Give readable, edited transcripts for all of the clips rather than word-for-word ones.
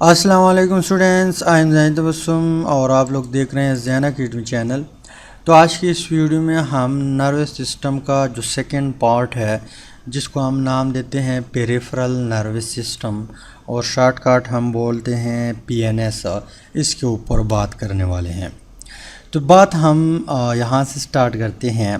अस्सलाम वालेकुम students, I am ज़ैन तबस्सुम और आप लोग देख रहे हैं ज़ैन अकेडमी चैनल। तो आज की इस वीडियो में हम नर्वस सिस्टम का जो सेकंड पार्ट है जिसको हम नाम देते हैं पेरिफेरल नर्वस सिस्टम और शॉर्टकट हम बोलते हैं पीएनएस, इसके ऊपर बात करने वाले हैं। तो बात हम यहाँ से स्टार्ट करते हैं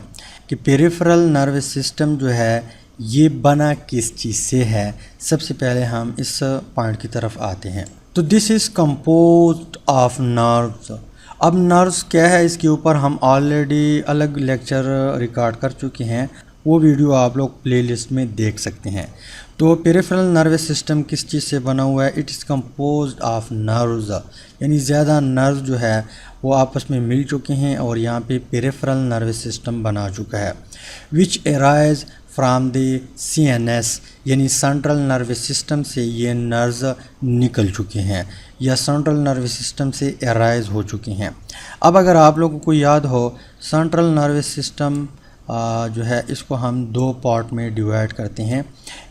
कि पेरिफेरल नर्वस सिस्टम जो है ये बना किस चीज़ से है। सबसे पहले हम इस पॉइंट की तरफ आते हैं। तो this is composed of nerves. अब नर्व्स क्या है, इसके ऊपर हम ऑलरेडी अलग लेक्चर रिकॉर्ड कर चुके हैं, वो वीडियो आप लोग प्लेलिस्ट में देख सकते हैं। तो पेरिफेरल नर्वस सिस्टम किस चीज़ से बना हुआ है? It is composed of nerves, यानी ज़्यादा नर्व जो है वो आपस में मिल चुके हैं और यहाँ पे पेरिफेरल नर्वस सिस्टम बना चुका है। विच अराइज फ्राम द CNS, यानी सेंट्रल नर्वस सिस्टम से ये नर्व्स निकल चुके हैं या सेंट्रल नर्वस सिस्टम से अराइज हो चुके हैं। अब अगर आप लोगों को याद हो, सेंट्रल नर्वस सिस्टम जो है इसको हम दो पार्ट में डिवाइड करते हैं।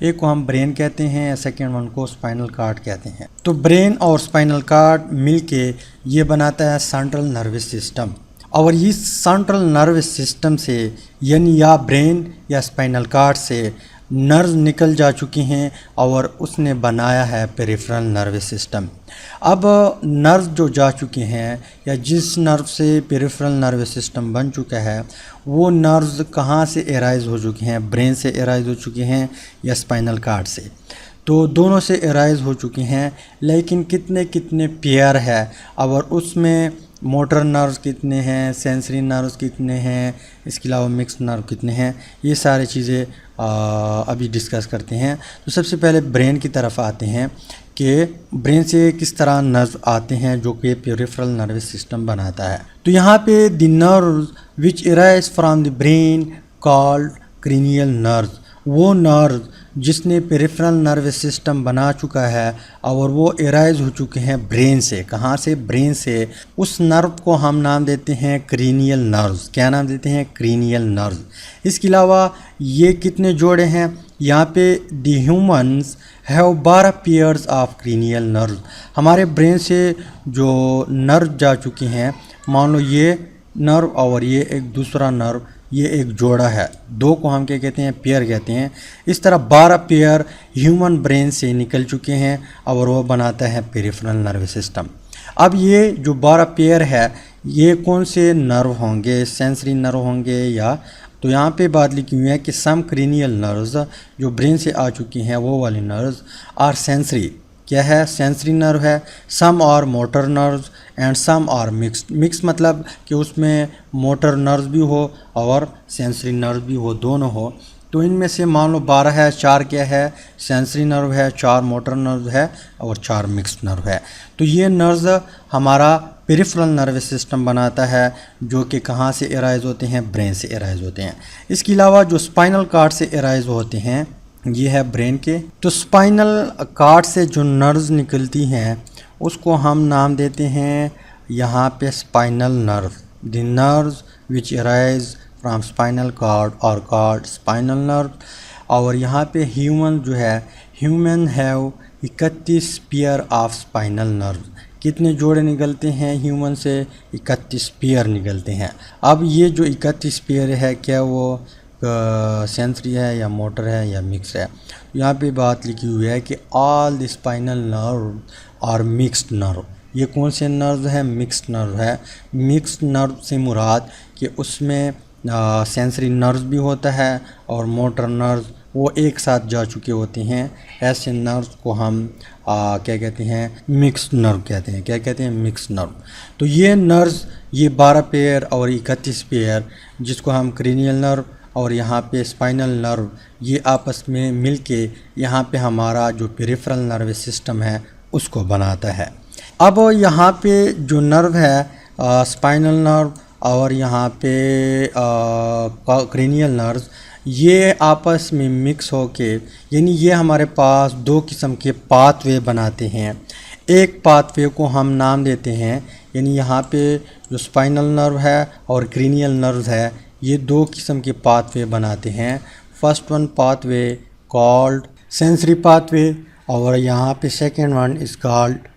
एक को हम ब्रेन कहते हैं, सेकेंड वन को स्पाइनल कॉर्ड कहते हैं। तो ब्रेन और स्पाइनल कॉर्ड मिलके ये बनाता है सेंट्रल नर्वस सिस्टम। और इस सेंट्रल नर्वस सिस्टम से यानी या ब्रेन या स्पाइनल कॉर्ड से नर्व निकल जा चुके हैं और उसने बनाया है पेरिफेरल नर्वस सिस्टम। अब नर्व जो जा चुके हैं या जिस नर्व से पेरिफेरल नर्वस सिस्टम बन चुका है वो नर्व्स कहाँ से एराइज हो चुके हैं? ब्रेन से एराइज हो चुके हैं या स्पाइनल कॉर्ड से? तो दोनों से एराइज हो चुके हैं, लेकिन कितने कितने पेयर है और उसमें मोटर नर्व्स कितने हैं, सेंसरी नर्व्स कितने हैं, इसके अलावा मिक्स नर्व कितने हैं, ये सारी चीज़ें अभी डिस्कस करते हैं। तो सबसे पहले ब्रेन की तरफ आते हैं कि ब्रेन से किस तरह नर्व आते हैं जो कि पेरिफेरल नर्वस सिस्टम बनाता है। तो यहाँ पे the nerves which arise from the brain called cranial nerve, वो नर्व जिसने पेरिफेरल नर्वस सिस्टम बना चुका है और वो एराइज हो चुके हैं ब्रेन से। कहाँ से? ब्रेन से। उस नर्व को हम नाम देते हैं क्रेनियल नर्व्स। क्या नाम देते हैं? Cranial nerves. इसके अलावा ये कितने जोड़े हैं? यहाँ पे the humans have 12 pairs of cranial nerve. हमारे ब्रेन से जो नर्व जा चुके हैं, मान लो ये नर्व और ये एक दूसरा नर्व, ये एक जोड़ा है, दो को हम क्या कहते हैं? पेयर कहते हैं। इस तरह 12 पेयर ह्यूमन ब्रेन से निकल चुके हैं और वो बनाता है पेरिफेरल नर्वस सिस्टम। अब ये जो 12 पेयर है ये कौन से नर्व होंगे? सेंसरी नर्व होंगे या? तो यहाँ पे बात लिखी हुई है कि सम क्रेनियल नर्व्स जो ब्रेन से आ चुकी हैं वो वाली नर्व्स आर सेंसरी। क्या है? सेंसरी नर्व है। सम और मोटर नर्व्स एंड सम और मिक्स्ड। मिक्स मतलब कि उसमें मोटर नर्व भी हो और सेंसरी नर्व भी हो, दोनों हो। तो इनमें से मान लो 12 है, 4 क्या है? सेंसरी नर्व है, 4 मोटर नर्व है और 4 मिक्स्ड नर्व है। तो ये नर्व्स हमारा पेरिफेरल नर्वस सिस्टम बनाता है जो कि कहाँ से एराइज होते हैं? ब्रेन से एराइज होते हैं। इसके अलावा जो स्पाइनल कॉर्ड से एराइज होते हैं ये है ब्रेन के। तो स्पाइनल कॉर्ड से जो नर्व्स निकलती हैं उसको हम नाम देते हैं यहाँ पे spinal nerve. The nerves which arise from spinal cord are called spinal nerve. और यहाँ पे ह्यूमन जो है, human have 31 pair of spinal nerve. कितने जोड़े निकलते हैं ह्यूमन से? 31 पेयर निकलते हैं। अब ये जो 31 पेयर है क्या वो सेंसरी है या मोटर है या मिक्स है? यहाँ पे बात लिखी हुई है कि ऑल द स्पाइनल नर्व और मिक्स्ड नर्व। ये कौन से नर्व है? मिक्स्ड नर्व है। मिक्स्ड नर्व से मुराद कि उसमें सेंसरी नर्व भी होता है और मोटर नर्व वो एक साथ जा चुके होते हैं। ऐसे नर्व को हम क्या कहते हैं? मिक्स्ड नर्व कहते हैं। क्या कहते हैं? Mixed nerve. तो ये नर्व ये 12 पेयर और 31 पेयर जिसको हम क्रेनियल नर्व और यहाँ पे स्पाइनल नर्व ये आपस में मिलके यहाँ पे हमारा जो पेरिफेरल नर्वस सिस्टम है उसको बनाता है। अब यहाँ पे जो नर्व है स्पाइनल नर्व और यहाँ पे क्रेनियल नर्व ये आपस में मिक्स होके यानी ये हमारे पास दो किस्म के पाथवे बनाते हैं। एक पाथवे को हम नाम देते हैं, यानी यहाँ पे जो स्पाइनल नर्व है और क्रेनियल नर्व है ये दो किस्म के पाथवे बनाते हैं। First one pathway called sensory pathway और यहाँ पे सेकेंड वन इज़ कॉल्ड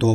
2